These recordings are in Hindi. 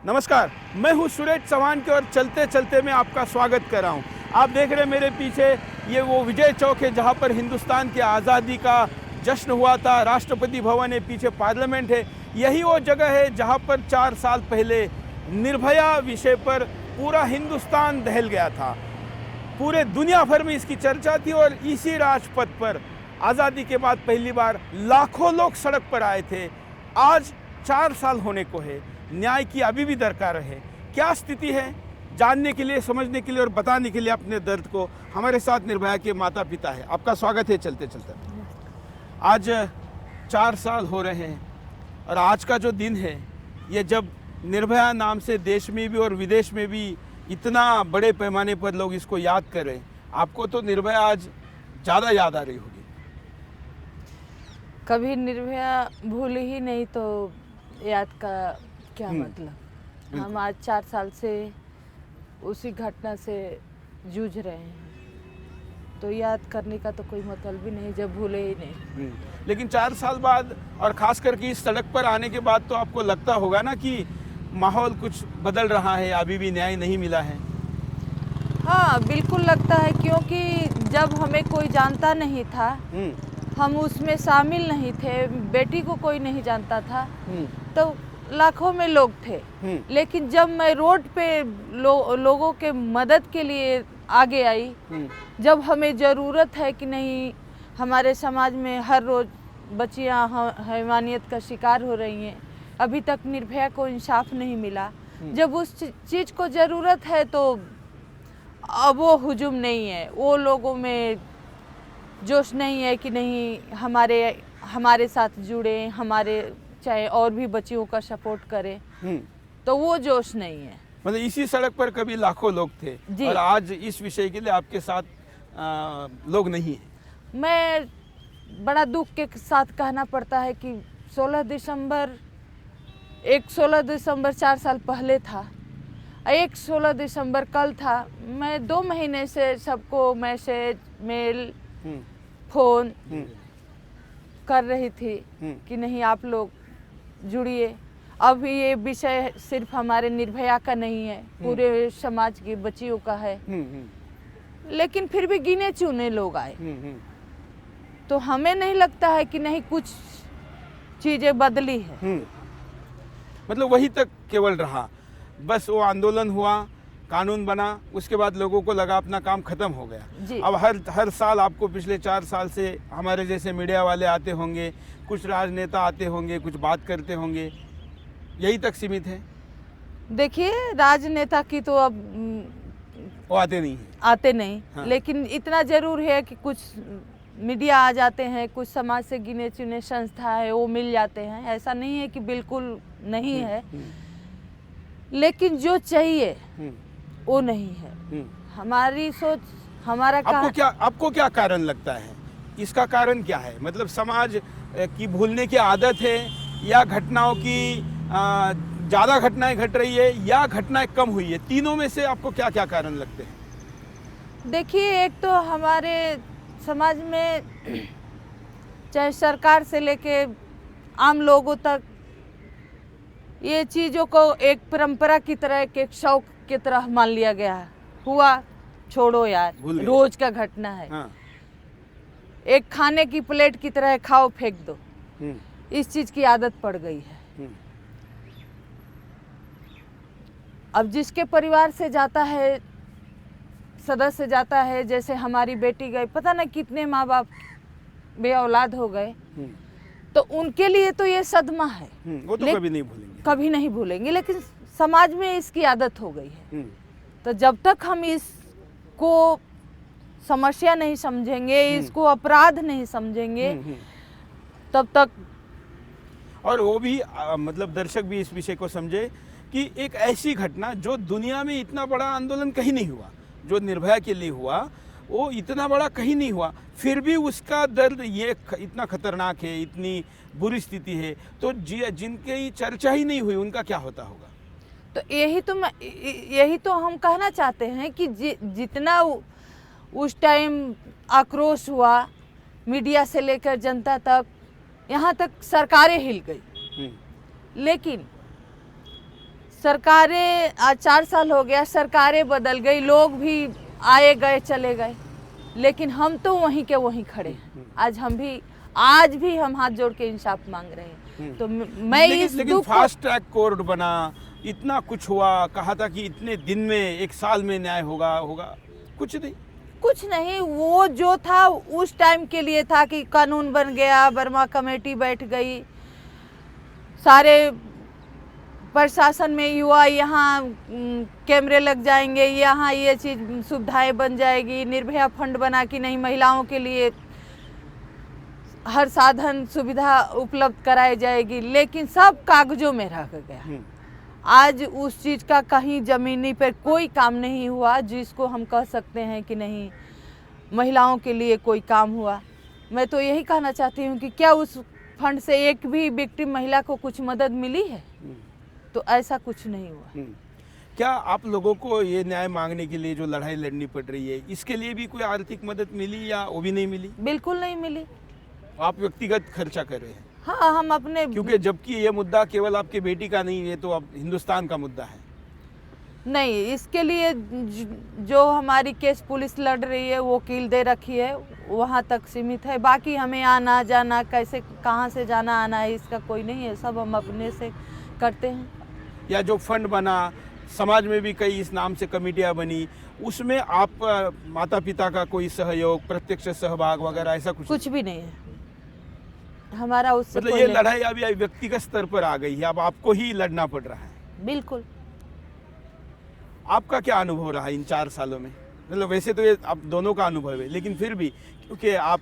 नमस्कार, मैं हूं सुरेश चौहान के और चलते चलते मैं आपका स्वागत कर रहा हूं। आप देख रहे हैं मेरे पीछे ये वो विजय चौक है जहां पर हिंदुस्तान की आज़ादी का जश्न हुआ था। राष्ट्रपति भवन है, पीछे पार्लियामेंट है। यही वो जगह है जहां पर 4 साल पहले निर्भया विषय पर पूरा हिंदुस्तान दहल गया था। पूरे दुनिया भर में इसकी चर्चा थी और इसी राजपथ पर आज़ादी के बाद पहली बार लाखों लोग सड़क पर आए थे। आज 4 साल होने को है, न्याय की अभी भी दरकार है। क्या स्थिति है, जानने के लिए, समझने के लिए और बताने के लिए अपने दर्द को हमारे साथ निर्भया के माता पिता है। आपका स्वागत है चलते चलते। आज 4 साल हो रहे हैं और आज का जो दिन है ये जब निर्भया नाम से देश में भी और विदेश में भी इतना बड़े पैमाने पर लोग इसको याद कर रहे हैं। आपको तो निर्भया आज ज़्यादा याद आ रही होगी। कभी निर्भया भूल ही नहीं तो याद का क्या मतलब। हम आज 4 साल से उसी घटना से जूझ रहे हैं, तो याद करने का तो कोई मतलब भी नहीं जब भूले ही नहीं। लेकिन 4 साल बाद और खास करके इस सड़क पर आने के बाद तो आपको लगता होगा ना कि माहौल कुछ बदल रहा है, अभी भी न्याय नहीं मिला है। हाँ, बिल्कुल लगता है, क्योंकि जब हमें कोई जानता नहीं था, हम उसमें शामिल नहीं थे, बेटी को कोई नहीं जानता था, तो लाखों में लोग थे। लेकिन जब मैं रोड पे लोगों के मदद के लिए आगे आई, जब हमें ज़रूरत है कि नहीं, हमारे समाज में हर रोज़ बच्चियां हैवानियत का शिकार हो रही हैं, अभी तक निर्भया को इंसाफ नहीं मिला। जब उस चीज़ को ज़रूरत है तो अब वो हुजूम नहीं है, वो लोगों में जोश नहीं है कि नहीं हमारे साथ जुड़े, हमारे चाहे और भी बच्चियों का सपोर्ट करें, तो वो जोश नहीं है। मतलब इसी सड़क पर कभी लाखों लोग थे और आज इस विषय के लिए आपके साथ लोग नहीं हैं। मैं बड़ा दुख के साथ कहना पड़ता है कि 16 दिसंबर 4 साल पहले था, एक 16 दिसंबर कल था। मैं 2 महीने से सबको मैसेज, मेल, फोन कर रही थी कि नहीं आप लोग जुड़िए। अब ये विषय सिर्फ हमारे निर्भया का नहीं है, पूरे समाज की बच्चियों का है। लेकिन फिर भी गिने चुने लोग आए, तो हमें नहीं लगता है कि नहीं कुछ चीजें बदली है। मतलब वही तक केवल रहा, बस वो आंदोलन हुआ, कानून बना, उसके बाद लोगों को लगा अपना काम खत्म हो गया। अब हर साल आपको पिछले 4 साल से हमारे जैसे मीडिया वाले आते होंगे, कुछ राजनेता आते होंगे, कुछ बात करते होंगे, यही तक सीमित है। देखिए, राजनेता की तो अब वो आते नहीं। हाँ। लेकिन इतना जरूर है कि कुछ मीडिया आ जाते हैं, कुछ समाज से गिने चुने संस्था है वो मिल जाते हैं। ऐसा नहीं है कि बिल्कुल नहीं है, लेकिन जो चाहिए वो नहीं है। हमारी सोच, हमारा आपको क्या कारण लगता है? इसका कारण क्या है? मतलब समाज की भूलने की आदत है, या घटनाओं की ज़्यादा घटनाएं घट रही है, या घटनाएं कम हुई है? तीनों में से आपको क्या क्या कारण लगते हैं? देखिए, एक तो हमारे समाज में चाहे सरकार से लेके आम लोगों तक ये चीज़ों को एक परंपरा की तरह, एक शौक की तरह मान लिया गया है। हुआ छोड़ो यार, रोज का घटना है। हाँ। एक खाने की प्लेट की तरह खाओ फेंक दो, इस चीज की आदत पड़ गई है। अब जिसके परिवार से जाता है, सदस्य जाता है, जैसे हमारी बेटी गई, पता नहीं कितने माँ बाप बे औलाद हो गए, तो उनके लिए तो ये सदमा है। वो तो कभी नहीं भूलेंगे। लेकिन समाज में इसकी आदत हो गई है। तो जब तक हम इसको समस्या नहीं समझेंगे, इसको अपराध नहीं समझेंगे, तब तक। और वो भी मतलब दर्शक भी इस विषय को समझे कि एक ऐसी घटना जो दुनिया में इतना बड़ा आंदोलन कहीं नहीं हुआ, जो निर्भया के लिए हुआ, वो इतना बड़ा कहीं नहीं हुआ, फिर भी उसका दर्द ये इतना खतरनाक है, इतनी बुरी स्थिति है, तो जिनकी चर्चा ही नहीं हुई उनका क्या होता होगा? तो यही तो हम कहना चाहते हैं कि जितना उस टाइम आक्रोश हुआ, मीडिया से लेकर जनता तक, यहाँ तक सरकारें हिल गई, लेकिन सरकारें आज 4 साल हो गया, सरकारें बदल गई, लोग भी आए गए चले गए, लेकिन हम तो वहीं के वहीं खड़े हैं। आज भी हम हाथ जोड़ के इंसाफ मांग रहे हैं। तो मैं इस लेकिन दुख फास्ट ट्रैक कोर्ट बना, इतना कुछ हुआ, कहा था कि इतने दिन में, एक साल में न्याय होगा, कुछ नहीं। वो जो था उस टाइम के लिए था कि कानून बन गया, वर्मा कमेटी बैठ गई, सारे प्रशासन में युवा, यहाँ कैमरे लग जाएंगे, यहाँ ये चीज़ सुविधाएं बन जाएगी, निर्भया फंड बना कि नहीं महिलाओं के लिए हर साधन सुविधा उपलब्ध कराई जाएगी, लेकिन सब कागजों में रह गया। आज उस चीज़ का कहीं ज़मीनी पर कोई काम नहीं हुआ जिसको हम कह सकते हैं कि नहीं महिलाओं के लिए कोई काम हुआ। मैं तो यही कहना चाहती हूँ कि क्या उस फंड से एक भी विक्टिम महिला को कुछ मदद मिली है? तो ऐसा कुछ नहीं हुआ। क्या आप लोगों को ये न्याय मांगने के लिए जो लड़ाई लड़नी पड़ रही है, इसके लिए भी कोई आर्थिक मदद मिली या वो भी नहीं मिली? बिल्कुल नहीं मिली। आप व्यक्तिगत खर्चा कर रहे हैं? हाँ, हम अपने, क्योंकि जबकि ये मुद्दा केवल आपके बेटी का नहीं है, तो अब हिंदुस्तान का मुद्दा है। नहीं, इसके लिए जो हमारी केस पुलिस लड़ रही है वो वकील दे रखी है, वहाँ तक सीमित है। बाकी हमें आना जाना, कैसे कहाँ से जाना आना है, इसका कोई नहीं है, सब हम अपने से करते हैं। या जो फंड बना, समाज में भी कई इस नाम से कमेटियां बनी, उसमें आप माता पिता का कोई सहयोग, प्रत्यक्ष सहभाग वगैरह ऐसा कुछ भी नहीं है हमारा उससे। मतलब ये लड़ाई अभी व्यक्तिगत स्तर पर आ गई है, अब आपको ही लड़ना पड़ रहा है। बिल्कुल। आपका क्या अनुभव रहा इन 4 सालों में? मतलब वैसे तो ये आप दोनों का अनुभव है, लेकिन फिर भी क्योंकि आप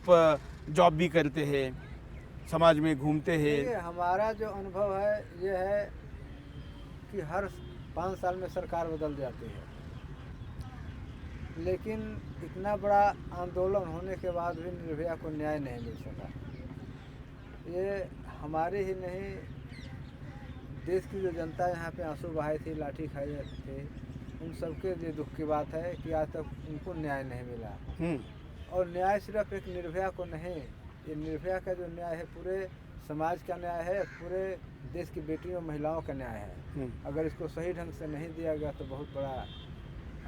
जॉब भी करते हैं, समाज में घूमते हैं। हमारा जो अनुभव है ये है कि हर 5 साल में सरकार बदल जाती है, लेकिन इतना बड़ा आंदोलन होने के बाद भी निर्भया को न्याय नहीं मिल सका। ये हमारे ही नहीं, देश की जो जनता यहाँ पे आंसू बहाई थी, लाठी खाई थे, उन सबके लिए दुख की बात है कि आज तक उनको न्याय नहीं मिला। और न्याय सिर्फ एक निर्भया को नहीं, ये निर्भया का जो न्याय है पूरे समाज का न्याय है, पूरे देश की बेटियों और महिलाओं का न्याय है। अगर इसको सही ढंग से नहीं दिया गया तो बहुत बड़ा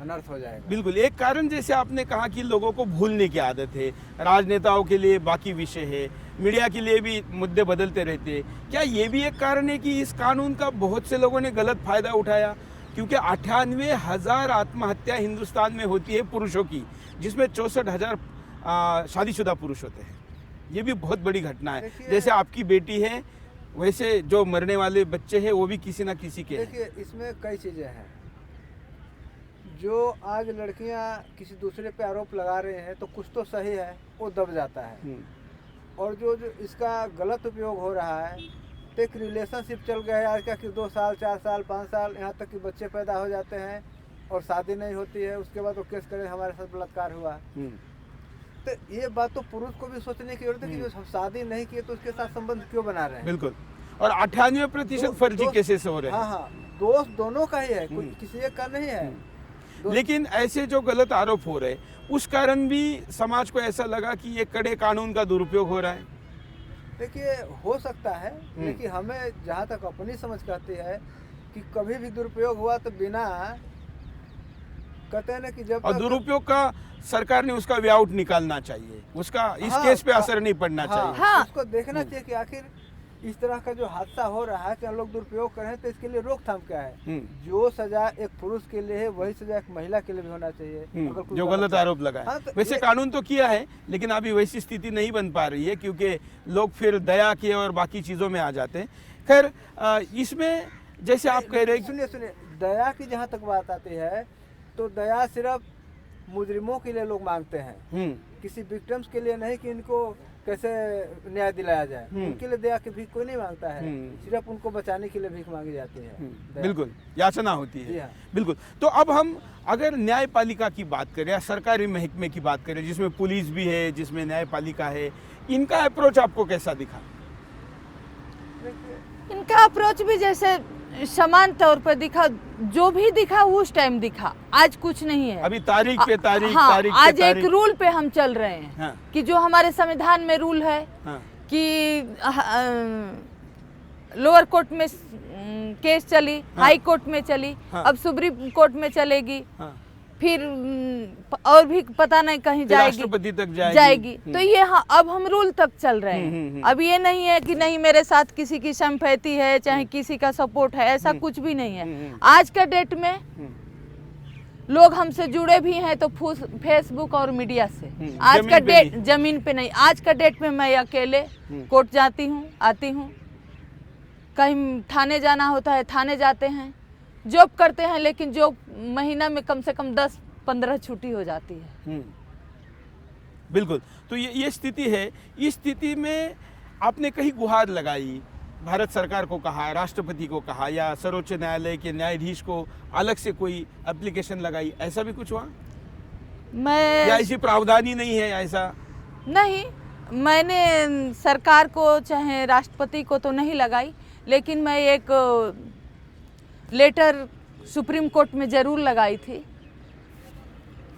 अनर्थ हो जाएगा। बिल्कुल। एक कारण जैसे आपने कहा कि लोगों को भूलने की आदत है, राजनेताओं के लिए बाकी विषय है, मीडिया के लिए भी मुद्दे बदलते रहते हैं। क्या ये भी एक कारण है कि इस कानून का बहुत से लोगों ने गलत फायदा उठाया? क्योंकि 98,000 आत्महत्या हिंदुस्तान में होती है पुरुषों की, जिसमें 64,000 शादीशुदा पुरुष होते हैं। ये भी बहुत बड़ी घटना है। जैसे आपकी बेटी है, वैसे जो मरने वाले बच्चे हैं वो भी किसी ना किसी के। देखिए, इसमें कई चीज़ें हैं। जो आज लड़कियां किसी दूसरे पे आरोप लगा रहे हैं तो कुछ तो सही है, वो दब जाता है। और जो इसका गलत उपयोग हो रहा है, तो एक रिलेशनशिप चल गया है आज का कि 2 साल 4 साल 5 साल, यहाँ तक कि बच्चे पैदा हो जाते हैं और शादी नहीं होती है, उसके बाद वो केस करें हमारे साथ बलात्कार हुआ। तो ये बात तो पुरुष को भी सोचने की जरूरत है कि जो शादी नहीं किए तो उसके साथ संबंध क्यों बना रहे हैं। बिल्कुल। और 98% फर्जी केसेस हो रहे हैं। हाँ, दोष दोनों का ही है, किसी एक का नहीं है। लेकिन ऐसे जो गलत आरोप हो रहे, उस कारण भी समाज को ऐसा लगा कि ये कड़े कानून का दुरुपयोग हो रहा है। देखिए, हो सकता है, लेकिन हमें जहाँ तक अपनी समझ कहती है कि कभी भी दुरुपयोग हुआ तो बिना कहते हैं ना कि जब और दुरुपयोग का सरकार ने उसका वे आउट निकालना चाहिए, उसका इस केस पे असर नहीं पड़ना चाहिए। उसको देखना चाहिए कि आखिर इस तरह का जो हादसा हो रहा है कि हम लोग दुरुपयोग कर रहे हैं, तो इसके लिए रोकथाम क्या है। जो सजा एक पुरुष के लिए है वही सजा एक महिला के लिए भी होना चाहिए जो गलत आरोप लगाए। हाँ, तो वैसे कानून तो किया है, लेकिन अभी वैसी स्थिति नहीं बन पा रही है, क्योंकि लोग फिर दया के और बाकी चीजों में आ जाते हैं। खैर, इसमें जैसे आप कह रहे हैं, सुनिए, दया की जहाँ तक बात आती है तो दया सिर्फ मुजरिमों के लिए लोग मांगते हैं, किसी विक्टिम्स के लिए नहीं कि इनको कैसे न्याय दिलाया जाए। उनके लिए दया की भीख कोई नहीं मांगता है, सिर्फ उनको बचाने के लिए भीख मांगी जाती है। बिल्कुल, याचना होती है। हाँ। बिल्कुल। तो अब हम अगर न्यायपालिका की बात करें या सरकारी महकमे की बात करें, जिसमें पुलिस भी है, जिसमें न्यायपालिका है, इनका अप्रोच आपको कैसा दिखा? इनका अप्रोच भी जैसे समान तौर पर दिखा, जो भी दिखा उस टाइम दिखा, आज कुछ नहीं है। अभी तारीख पे तारीख, हाँ, तारीख आज पे तारीख। एक रूल पे हम चल रहे हैं। हाँ। कि जो हमारे संविधान में रूल है। हाँ। कि लोअर कोर्ट में केस चली, हाँ। हाई कोर्ट में चली, हाँ। अब सुप्रीम कोर्ट में चलेगी, हाँ, फिर और भी पता नहीं कहीं फिर जाएगी, राष्ट्रपति तक जाएगी। तो ये हाँ, अब हम रूल तक चल रहे हम्म, हैं। अब ये नहीं है कि नहीं मेरे साथ किसी की संपत्ति है, चाहे किसी का सपोर्ट है, ऐसा कुछ भी नहीं है। आज का डेट में लोग हमसे जुड़े भी हैं तो फेसबुक और मीडिया से। आज जमीन का पे डेट नहीं। जमीन पे नहीं, आज का डेट में मैं अकेले कोर्ट जाती हूँ, आती हूँ, कहीं थाने जाना होता है थाने जाते हैं, जॉब करते हैं, लेकिन जॉब महीना में कम से कम 10-15 छुट्टी हो जाती है। बिल्कुल। तो ये स्थिति है। इस स्थिति में आपने कहीं गुहार लगाई, भारत सरकार को कहा, राष्ट्रपति को कहा, या सर्वोच्च न्यायालय के न्यायाधीश को अलग से कोई एप्लीकेशन लगाई, ऐसा भी कुछ हुआ? या मैं ऐसी प्रावधान ही नहीं है ऐसा? नहीं, मैंने सरकार को चाहे राष्ट्रपति को तो नहीं लगाई, लेकिन मैं एक लेटर सुप्रीम कोर्ट में ज़रूर लगाई थी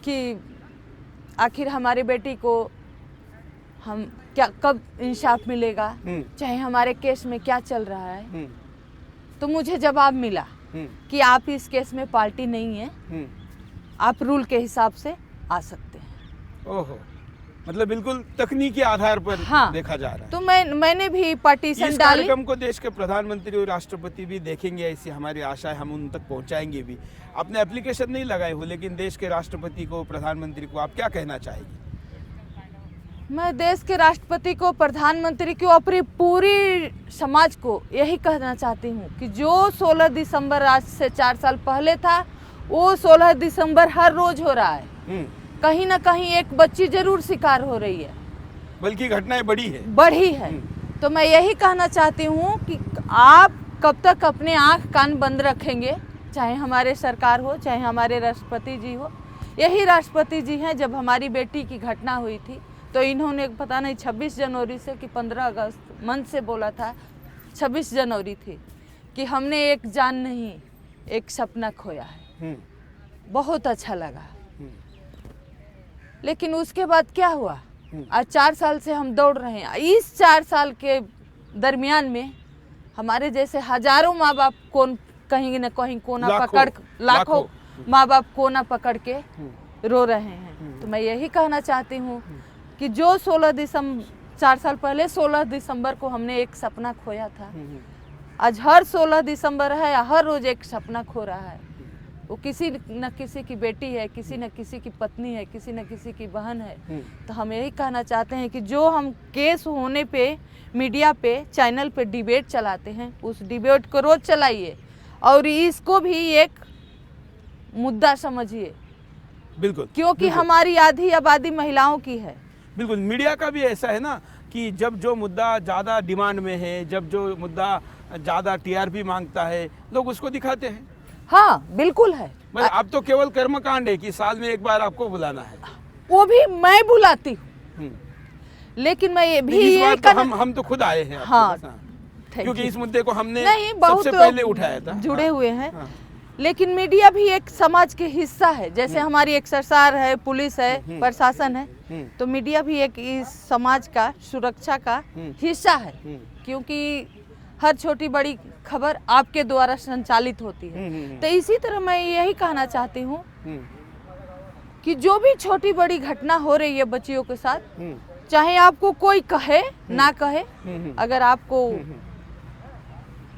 कि आखिर हमारे बेटी को हम क्या कब इंसाफ मिलेगा, चाहे हमारे केस में क्या चल रहा है। तो मुझे जवाब मिला कि आप इस केस में पार्टी नहीं है, आप रूल के हिसाब से आ सकते हैं। ओहो, मतलब बिल्कुल तकनीकी आधार पर हाँ। देखा जा रहा है। तो मैंने भी पटिशन इस डाली। कार्यक्रम को देश के प्रधानमंत्री और राष्ट्रपति भी देखेंगे, ऐसी हमारी आशा है, हम उन तक पहुंचाएंगे भी। आपने एप्लीकेशन नहीं लगाए हो, लेकिन देश के राष्ट्रपति को, प्रधानमंत्री को आप क्या कहना चाहेंगे? मैं देश के राष्ट्रपति को, प्रधानमंत्री को, अपनी पूरी समाज को यही कहना चाहती हूँ कि जो 16 दिसंबर आज से 4 साल पहले था, वो 16 दिसंबर हर रोज हो रहा है। कहीं ना कहीं एक बच्ची जरूर शिकार हो रही है, बल्कि घटनाएं बढ़ी है। तो मैं यही कहना चाहती हूँ कि आप कब तक अपने आंख कान बंद रखेंगे, चाहे हमारे सरकार हो, चाहे हमारे राष्ट्रपति जी हो। यही राष्ट्रपति जी हैं, जब हमारी बेटी की घटना हुई थी तो इन्होंने पता नहीं 26 जनवरी से कि 15 अगस्त मन से बोला था, 26 जनवरी थी, कि हमने एक जान नहीं एक सपना खोया है। बहुत अच्छा लगा। लेकिन उसके बाद क्या हुआ? आज 4 साल से हम दौड़ रहे हैं। इस 4 साल के दरमियान में हमारे जैसे हजारों माँ बाप कहीं न कहीं कोना पकड़, लाखों माँ बाप कोना पकड़ के रो रहे हैं। तो मैं यही कहना चाहती हूँ कि जो 4 साल पहले 16 दिसंबर को हमने एक सपना खोया था, आज हर 16 दिसंबर है या हर रोज एक सपना खो रहा है। वो किसी न किसी की बेटी है, किसी न किसी की पत्नी है, किसी न किसी की बहन है। तो हम यही कहना चाहते हैं कि जो हम केस होने पे मीडिया पे, चैनल पे डिबेट चलाते हैं, उस डिबेट को रोज चलाइए और इसको भी एक मुद्दा समझिए। बिल्कुल, क्योंकि बिल्कुल। हमारी आधी आबादी महिलाओं की है। बिल्कुल, मीडिया का भी ऐसा है ना कि जब जो मुद्दा ज़्यादा डिमांड में है, जब जो मुद्दा ज़्यादा टीआरपी मांगता है, लोग उसको दिखाते हैं। हाँ बिल्कुल है। मतलब अब तो केवल कर्मकांड है कि साल में एक बार आपको बुलाना है। वो भी मैं बुलाती हूँ, लेकिन मैं ये भी इस ये बार तो हम तो खुद आए हैं आपके हाँ, पास, क्योंकि इस मुद्दे को हमने नहीं, बहुत सबसे लोग पहले उठाया था। जुड़े हुए हैं। हाँ। लेकिन मीडिया भी एक समाज के हिस्सा है। जैसे हमारी एक सरकार है, पुलिस है, प्रशासन है, तो मीडिया भी एक इस समाज का सुरक्षा का हिस्सा है। क्योंकि हर छोटी बड़ी खबर आपके द्वारा संचालित होती है। तो इसी तरह मैं यही कहना चाहती हूँ कि जो भी छोटी बड़ी घटना हो रही है बच्चियों के साथ, चाहे आपको कोई कहे ना कहे, अगर आपको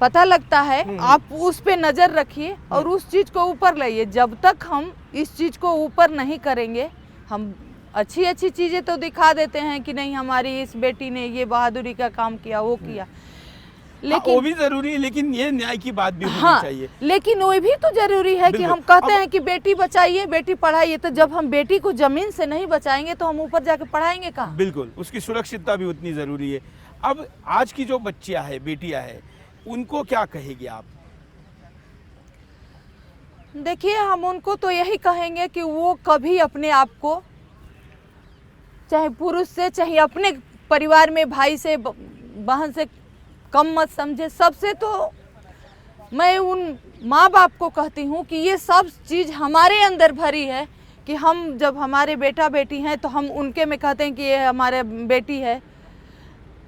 पता लगता है, आप उस पे नजर रखिए और उस चीज को ऊपर लाइए। जब तक हम इस चीज को ऊपर नहीं करेंगे, हम अच्छी अच्छी चीजें तो दिखा देते हैं कि नहीं हमारी इस बेटी ने ये बहादुरी का काम किया, वो किया, लेकिन वो भी जरूरी है, लेकिन ये न्याय की बात भी होनी हाँ, चाहिए। लेकिन वो भी तो जरूरी है कि हम कहते हैं कि बेटी बचाइए, बेटी पढ़ाइए। तो जब हम बेटी को जमीन से नहीं बचाएंगे तो हम ऊपर जाके पढ़ाएंगे कहाँ? बिल्कुल, उसकी सुरक्षितता भी उतनी जरूरी है। अब आज की जो बच्चियां है, बेटियां है, उनको क्या कहेगी आप? देखिए, हम उनको तो यही कहेंगे कि वो कभी अपने आप को, चाहे पुरुष से, चाहे अपने परिवार में भाई से, बहन से कम मत समझे। सबसे तो मैं उन माँ बाप को कहती हूँ कि ये सब चीज़ हमारे अंदर भरी है कि हम जब हमारे बेटा बेटी हैं तो हम उनके में कहते हैं कि ये हमारे बेटी है,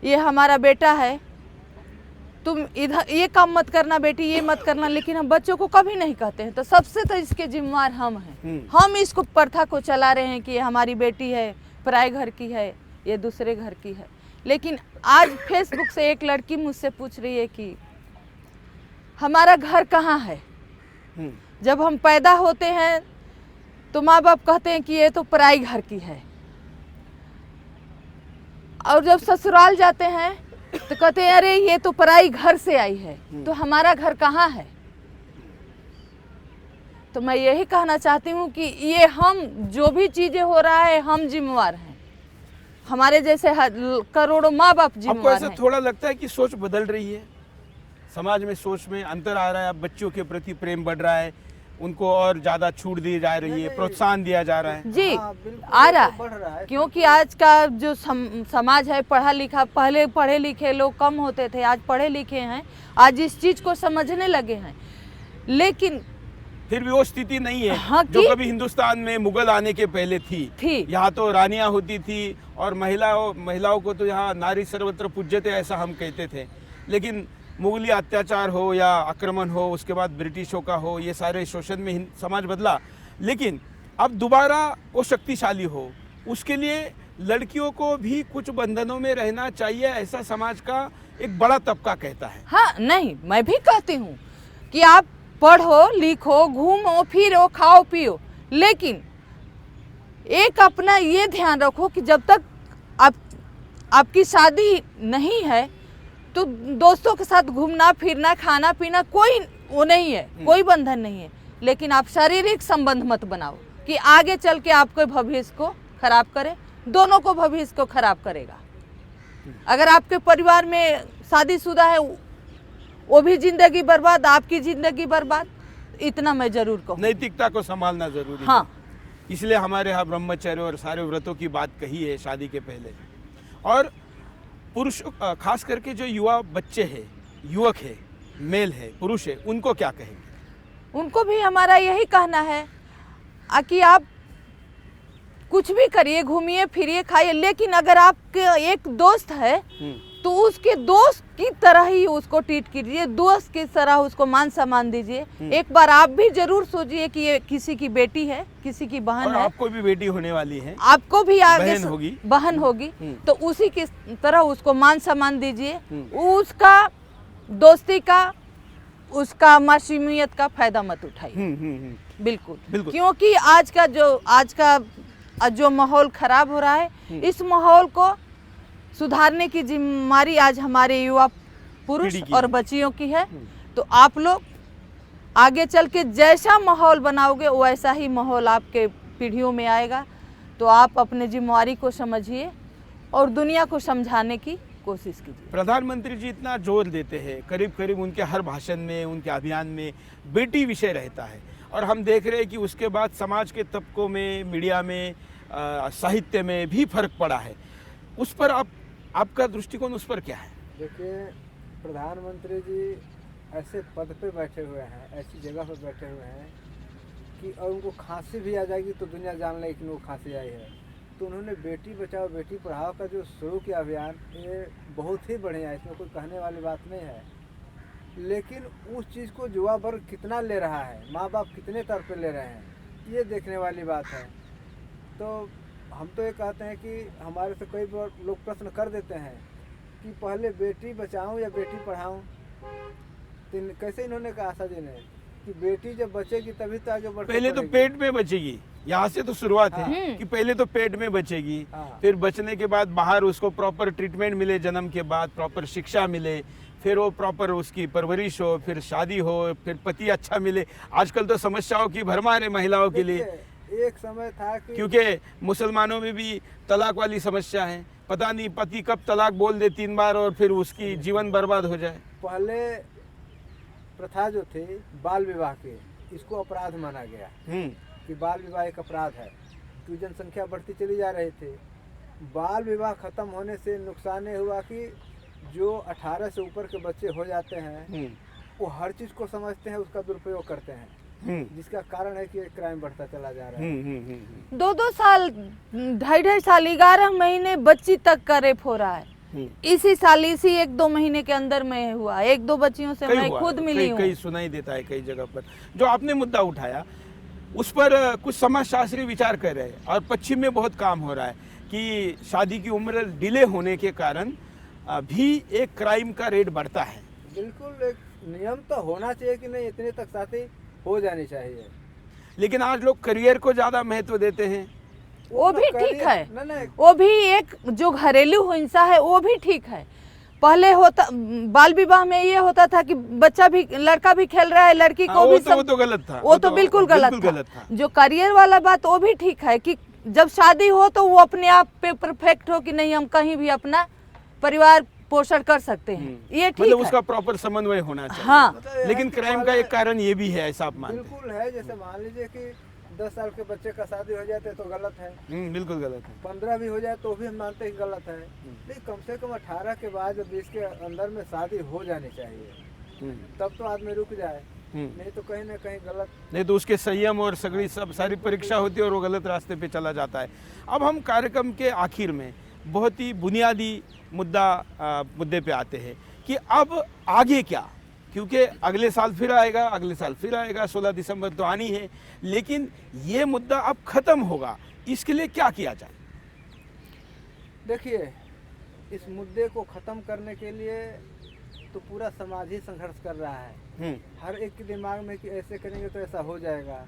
ये हमारा बेटा है। तुम इधर ये काम मत करना बेटी, ये मत करना, लेकिन हम बच्चों को कभी नहीं कहते हैं। तो सबसे तो इसके जिम्मेवार हम हैं। हम इसको प्रथा को चला रहे हैं कि ये हमारी बेटी है, पराए घर की है, ये दूसरे घर की है। लेकिन आज फेसबुक से एक लड़की मुझसे पूछ रही है कि हमारा घर कहाँ है। जब हम पैदा होते हैं तो माँ बाप कहते हैं कि ये तो पराई घर की है, और जब ससुराल जाते हैं तो कहते हैं अरे ये तो पराई घर से आई है। तो हमारा घर कहाँ है। तो मैं यही कहना चाहती हूँ कि ये हम जो भी चीजें हो रहा है हम जिम्मेवार हैं, हमारे जैसे करोड़ों माँ बाप आपको जिम्मेवार ऐसा हैं। थोड़ा लगता है कि सोच बदल रही है, समाज में सोच में अंतर आ रहा है, अब बच्चों के प्रति प्रेम बढ़ रहा है, उनको और ज्यादा छूट दी जा रही है, प्रोत्साहन दिया जा रहा है। जी हाँ, बिल्कुल, आ ये रहा तो बढ़ रहा है, है। क्योंकि आज का जो समाज है पढ़ा लिखा, पहले पढ़े लिखे लोग कम होते थे, आज पढ़े लिखे हैं, आज इस चीज को समझने लगे हैं। लेकिन फिर भी वो स्थिति नहीं है हाँ, जो कि- कभी हिंदुस्तान में मुगल आने के पहले थी। यहाँ तो रानियां होती थी और महिलाओं को तो यहाँ नारी सर्वत्र पूज्यते ऐसा हम कहते थे। लेकिन मुगली अत्याचार हो या आक्रमण हो, उसके बाद ब्रिटिशों का हो, ये सारे शोषण में समाज बदला। लेकिन अब दोबारा वो शक्तिशाली हो, उसके लिए लड़कियों को भी कुछ बंधनों में रहना चाहिए, ऐसा समाज का एक बड़ा तबका कहता है। हाँ नहीं, मैं भी कहती हूँ कि आप पढ़ो लिखो घूमो फिरो खाओ पियो, लेकिन एक अपना ये ध्यान रखो कि जब तक आपकी शादी नहीं है तो दोस्तों के साथ घूमना फिरना खाना पीना कोई वो नहीं है, कोई बंधन नहीं है। लेकिन आप शारीरिक संबंध मत बनाओ कि आगे चल के आपके भविष्य को खराब करे, दोनों को भविष्य को खराब करेगा। अगर आपके परिवार में शादीशुदा है वो भी जिंदगी बर्बाद, आपकी जिंदगी बर्बाद, इतना मैं जरूर कहूँ। नैतिकता को संभालना जरूरी हाँ। है। इसलिए हमारे यहाँ ब्रह्मचर्य और सारे व्रतों की बात कही है शादी के पहले। और पुरुष खास करके जो युवा बच्चे हैं, युवक है, मेल है, पुरुष है, उनको क्या कहेंगे? उनको भी हमारा यही कहना है कि आप कुछ भी करिए, घूमिए फिरिए खाइए, लेकिन अगर आपके एक दोस्त है तो उसके दोस्त की तरह ही उसको ट्रीट कीजिए, दोस्त की तरह उसको मान सम्मान दीजिए। एक बार आप भी जरूर सोचिए कि ये किसी की बेटी है, किसी की बहन और है, आपको भी बेटी होने वाली है, आपको भी आगे बहन होगी। तो उसी की तरह उसको मान सम्मान दीजिए, उसका दोस्ती का, उसका मासूमियत का फायदा मत उठाइए। बिल्कुल, क्योंकि आज का जो माहौल खराब हो रहा है, इस माहौल को सुधारने की जिम्मेदारी आज हमारे युवा पुरुष और बच्चियों की है। तो आप लोग आगे चल के जैसा माहौल बनाओगे वैसा ही माहौल आपके पीढ़ियों में आएगा। तो आप अपने जिम्मेदारी को समझिए और दुनिया को समझाने की कोशिश कीजिए। प्रधानमंत्री जी इतना जोर देते हैं, करीब करीब उनके हर भाषण में, उनके अभियान में बेटी विषय रहता है, और हम देख रहे हैं कि उसके बाद समाज के तबकों में, मीडिया में, साहित्य में भी फर्क पड़ा है। उस पर आपका दृष्टिकोण उस पर क्या है? देखिए, प्रधानमंत्री जी ऐसे पद पे बैठे हुए हैं, ऐसी जगह पर बैठे हुए हैं कि और उनको खांसी भी आ जाएगी तो दुनिया जान लेगी कि उनको खांसी आई है। तो उन्होंने बेटी बचाओ बेटी पढ़ाओ का जो शुरू किया अभियान, ये बहुत ही बढ़िया है, इसमें कोई कहने वाली बात नहीं है। लेकिन उस चीज़ को युवा वर्ग कितना ले रहा है, माँ बाप कितने तौर पे ले रहे हैं, ये देखने वाली बात है। तो हम तो ये कहते हैं कि हमारे से कई लोग प्रश्न कर देते हैं कि पहले बेटी बचाऊं या बेटी पढ़ाऊं। तो कैसे इन्होंने कहा आशा जी ने कि बेटी जब बचेगी तभी तो आगे बढ़, पहले तो पेट में बचेगी, यहाँ से तो शुरुआत है कि पहले तो पेट में बचेगी, फिर बचने के बाद बाहर उसको प्रॉपर ट्रीटमेंट मिले, जन्म के बाद प्रॉपर शिक्षा मिले, फिर वो प्रॉपर उसकी परवरिश हो, फिर शादी हो, फिर पति अच्छा मिले। आजकल तो समस्याओं की भरमार है महिलाओं के लिए। एक समय था कि क्योंकि मुसलमानों में भी तलाक वाली समस्या है, पता नहीं पति कब तलाक बोल दे 3 बार और फिर उसकी जीवन बर्बाद हो जाए। पहले प्रथा जो थी बाल विवाह के, इसको अपराध माना गया कि बाल विवाह एक अपराध है, तो जनसंख्या बढ़ती चली जा रही थी। बाल विवाह खत्म होने से नुकसान ये हुआ कि जो 18 से ऊपर के बच्चे हो जाते हैं वो हर चीज़ को समझते हैं, उसका दुरुपयोग करते हैं, जिसका कारण है कि क्राइम बढ़ता चला जा रहा है। 2-2 साल, 2.5 साल, 11 महीने बच्ची तक का रेप हो रहा है। इसी साल इसी 1-2 महीने के अंदर में हुआ। 1-2 बच्चियों से मैं खुद मिली हूँ। कई सुनाई देता है कई जगह पर। जो आपने मुद्दा उठाया उस पर कुछ समाजशास्त्री विचार कर रहे हैं और पश्चिम में बहुत काम हो रहा है कि शादी की उम्र डिले होने के कारण भी एक क्राइम का रेट बढ़ता है। बिल्कुल एक नियम तो होना चाहिए कि नहीं इतने तक शादी हो जानी चाहिए, लेकिन आज लोग करियर को ज्यादा महत्व देते हैं। वो भी ठीक है, नहीं वो भी एक जो घरेलू हिंसा है वो भी ठीक है। पहले होता बाल विवाह में ये होता था कि बच्चा भी लड़का भी खेल रहा है, लड़की को भी वो तो गलत था। वो तो बिल्कुल गलत था। जो करियर वाला बात वो भी ठीक है कि जब शादी हो तो वो अपने आप पे परफेक्ट हो कि नहीं हम कहीं भी अपना परिवार पोषण कर सकते हैं, ये ठीक मतलब है। उसका प्रॉपर समन्वय होना चाहिए। हाँ, लेकिन क्राइम का एक कारण ये भी है, ऐसा आप मानते हैं? बिल्कुल है। जैसे मान लीजिए कि 10 साल के बच्चे का शादी हो जाते तो गलत है, बिल्कुल गलत है। 15 भी हो जाए तो भी हम मानते हैं कि गलत है। नहीं, कम से कम 18 के बाद या 20 के अंदर में शादी हो जानी चाहिए, तब तो आदमी रुक जाए, नहीं तो कहीं ना कहीं गलत। नहीं तो उसके संयम और सगड़ी सब सारी परीक्षा होती है और वो गलत रास्ते पे चला जाता है। अब हम कार्यक्रम के आखिर में बहुत ही बुनियादी मुद्दे पे आते हैं कि अब आगे क्या, क्योंकि अगले साल फिर आएगा, अगले साल फिर आएगा, 16 दिसंबर तो आनी है, लेकिन ये मुद्दा अब खत्म होगा, इसके लिए क्या किया जाए? देखिए, इस मुद्दे को खत्म करने के लिए तो पूरा समाज ही संघर्ष कर रहा है। हर एक के दिमाग में कि ऐसे करेंगे तो ऐसा हो जाएगा,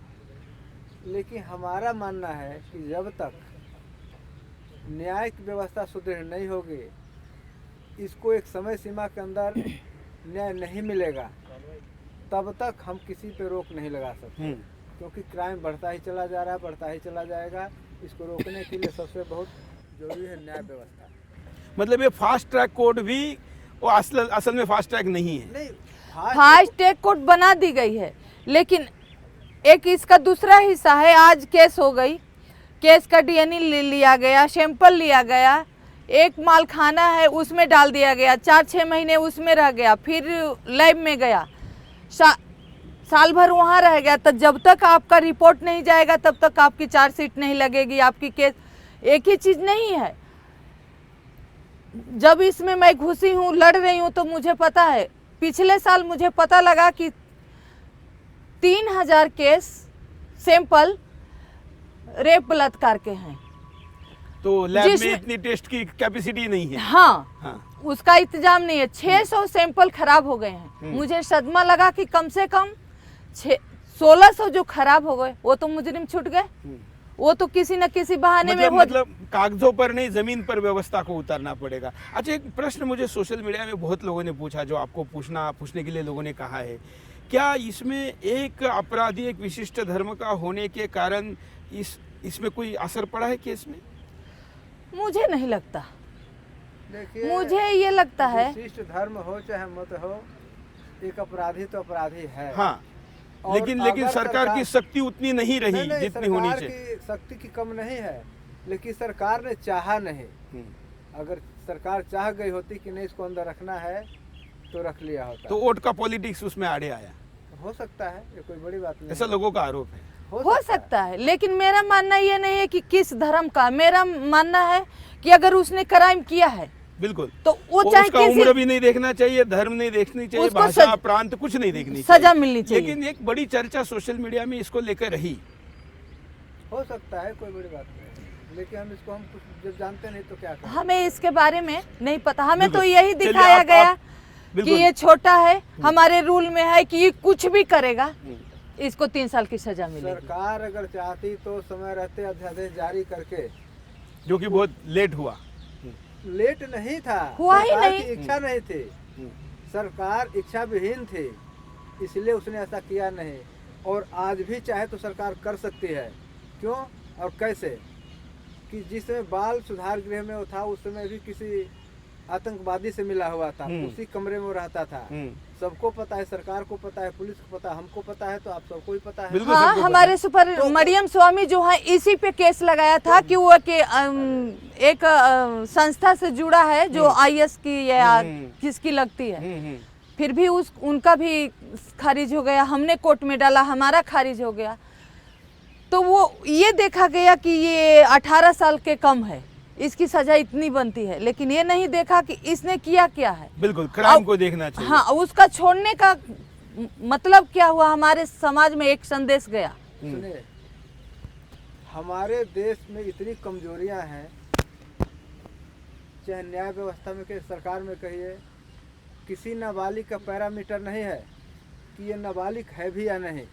लेकिन हमारा मानना है कि जब तक न्यायिक व्यवस्था सुदृढ़ नहीं होगी, इसको एक समय सीमा के अंदर न्याय नहीं मिलेगा, तब तक हम किसी पे रोक नहीं लगा सकते, क्योंकि क्राइम बढ़ता ही चला जा रहा है, बढ़ता ही चला जाएगा। इसको रोकने के लिए सबसे बहुत जरूरी है न्याय व्यवस्था। मतलब ये फास्ट ट्रैक कोर्ट भी वो असल में फास्ट ट्रैक नहीं है। नहीं, फास्ट ट्रैक कोर्ट बना दी गई है, लेकिन एक इसका दूसरा हिस्सा है। आज केस हो गई, केस का डीएनए लिया गया, सैंपल लिया गया, एक मालखाना है उसमें डाल दिया गया, 4-6 महीने उसमें रह गया, फिर लैब में गया, साल भर वहाँ रह गया। तो जब तक आपका रिपोर्ट नहीं जाएगा तब तक आपकी चार्जशीट नहीं लगेगी, आपकी केस। एक ही चीज़ नहीं है। जब इसमें मैं घुसी हूँ, लड़ रही हूँ, तो मुझे पता है, पिछले साल मुझे पता लगा कि 3000 केस सैंपल रेप बलात्कार के हैं। तो लैब में इतनी टेस्ट की कैपेसिटी नहीं है। हाँ, उसका इंतजाम नहीं है। 600 सैंपल खराब हो गए हैं। मुझे सदमा लगा कि कम से कम 1600 जो खराब हो गए वो तो मुजरिम छूट गए, वो तो किसी न किसी बहाने में मतलब कागजों पर नहीं, जमीन पर व्यवस्था को उतारना पड़ेगा। अच्छा, एक प्रश्न मुझे सोशल मीडिया में बहुत लोगों ने पूछा, जो आपको पूछने के लिए लोगों ने कहा है, क्या इसमें एक अपराधी एक विशिष्ट धर्म का होने के कारण इसमें कोई असर पड़ा है केस में? मुझे नहीं लगता। देखिए, मुझे ये लगता है विशिष्ट धर्म हो चाहे मत हो, एक अपराधी तो अपराधी है। हाँ, लेकिन सरकार की शक्ति उतनी नहीं रही जितनी होनी चाहिए। शक्ति की कम नहीं है, लेकिन सरकार ने चाहा नहीं। अगर सरकार चाह गई होती कि नहीं इसको अंदर रखना है तो रख लिया होता। तो वोट का पॉलिटिक्स उसमें आड़े आया, हो सकता है, ये कोई बड़ी बात नहीं। ऐसा लोगों का आरोप है। हो सकता है, लेकिन मेरा मानना ये नहीं है कि किस धर्म का। मेरा मानना है कि अगर उसने क्राइम किया है, बिल्कुल, तो वो चाहे उसका उम्र भी नहीं देखना चाहिए, धर्म नहीं देखनी चाहिए, भाषा प्रांत कुछ नहीं देखनी चाहिए, सजा मिलनी चाहिए। लेकिन एक बड़ी चर्चा सोशल मीडिया में इसको लेकर रही। हो सकता है, कोई बड़ी बात नहीं, लेकिन हम इसको हम कुछ जब जानते नहीं तो क्या करें। हमें इसके बारे में नहीं पता। हमें तो यही दिखाया गया कि ये छोटा है, हमारे रूल में है कि ये कुछ भी करेगा, इसको 3 साल की सजा मिलेगी। सरकार अगर चाहती तो समय रहते अध्यादेश जारी करके, जो कि बहुत लेट हुआ। लेट नहीं था, हुआ ही सरकार नहीं। की इच्छा नहीं थी, सरकार इच्छा विहीन थी, इसलिए उसने ऐसा किया नहीं। और आज भी चाहे तो सरकार कर सकती है। क्यों और कैसे? कि जिस समय बाल सुधार गृह में वो था, उस समय भी किसी आतंकवादी से मिला हुआ था, उसी कमरे में रहता था। सबको पता है, सरकार को पता है, पुलिस को पता है, हमको पता है, तो आप सबको ही पता है। हाँ, हमारे सुपर मरियम स्वामी जो है इसी पे केस लगाया था कि वो एक संस्था से जुड़ा है जो IS की या किसकी लगती है। फिर भी उनका भी खारिज हो गया, हमने कोर्ट में डाला, हमारा खारिज हो गया। तो वो ये देखा गया कि ये 18 साल के कम है, इसकी सजा इतनी बनती है, लेकिन ये नहीं देखा कि इसने किया क्या है। बिल्कुल, क्राइम को देखना चाहिए। हाँ, उसका छोड़ने का मतलब क्या हुआ, हमारे समाज में एक संदेश गया। सुनिए, हमारे देश में इतनी कमजोरियां हैं, चाहे न्याय व्यवस्था में कहिए, सरकार में कहिए, किसी नाबालिग का पैरामीटर नहीं है कि ये नाबालिग है भी या नहीं।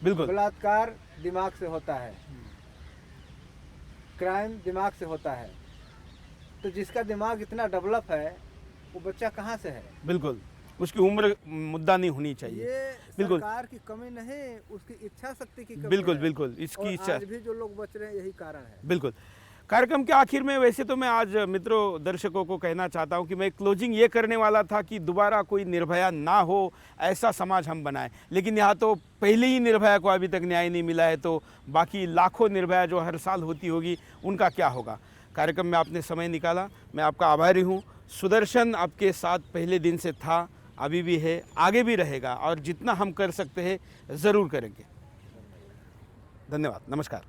बिल्कुल। बलात्कार दिमाग से होता है, क्राइम दिमाग से होता है, तो जिसका दिमाग इतना डेवलप है वो बच्चा कहाँ से है? बिल्कुल, उसकी उम्र मुद्दा नहीं होनी चाहिए। ये बिल्कुल। सरकार की कमी नहीं, उसकी इच्छा शक्ति की कमी बिल्कुल है। बिल्कुल, इसकी और इच्छा। आज भी जो लोग बच रहे हैं यही कारण है। बिल्कुल। कार्यक्रम के आखिर में वैसे तो मैं आज मित्रों दर्शकों को कहना चाहता हूं कि मैं क्लोजिंग ये करने वाला था कि दोबारा कोई निर्भया ना हो, ऐसा समाज हम बनाएं, लेकिन यहाँ तो पहले ही निर्भया को अभी तक न्याय नहीं मिला है, तो बाकी लाखों निर्भया जो हर साल होती होगी उनका क्या होगा। कार्यक्रम में आपने समय निकाला, मैं आपका आभारी हूँ। सुदर्शन आपके साथ पहले दिन से था, अभी भी है, आगे भी रहेगा, और जितना हम कर सकते हैं ज़रूर करेंगे। धन्यवाद, नमस्कार।